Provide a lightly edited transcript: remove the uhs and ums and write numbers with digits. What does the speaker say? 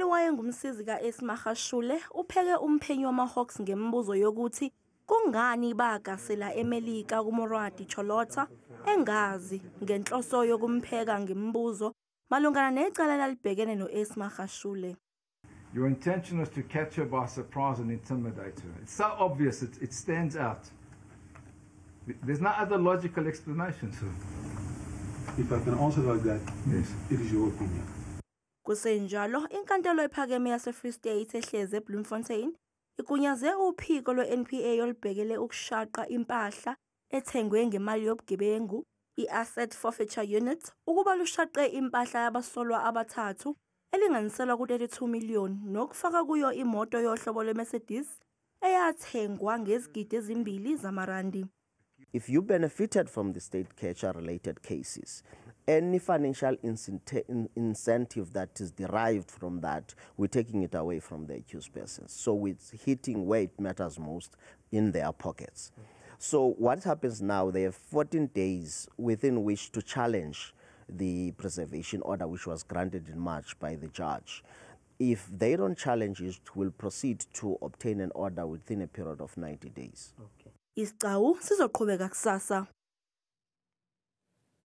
Ummeli wayengumsizi ka-Esmahashule upheke umphenyi wama-Hawks ngembuzo yokuthi kungani bagasela eMelika kuMoradi Cholota engazi ngenhloso yokumpheka ngembuzo malungana necala lalibhekene no-Esmahashule. Your intention was to catch her by surprise and intimidate her. It's so obvious, it stands out. There's no other logical explanation, sir. If I can answer like that, yes, it is your opinion. Kusenjalo, inkantolo ephakeme yase Free State ehlezi eBloemfontein igunyaze uphiko lwe-NPA olubhekele ukushaqa impahla ethengwe ngemali yobugebengu, i-Asset Forfeiture Unit, ukuba lushaqe impahla yabasolwa abathathu elinganiselwa ku-32 million nokufaka kuyo imoto yohlobo lwe-Mercedes eyathengwa ngezigidi ezimbili zamarandi. If you benefited from the state capture-related cases, any financial incentive that is derived from that, we're taking it away from the accused persons. So it's hitting where it matters most, in their pockets. So what happens now, they have 14 days within which to challenge the preservation order which was granted in March by the judge. If they don't challenge it, we'll proceed to obtain an order within a period of 90 days. Isiqawu sizoqhubeka kusasa.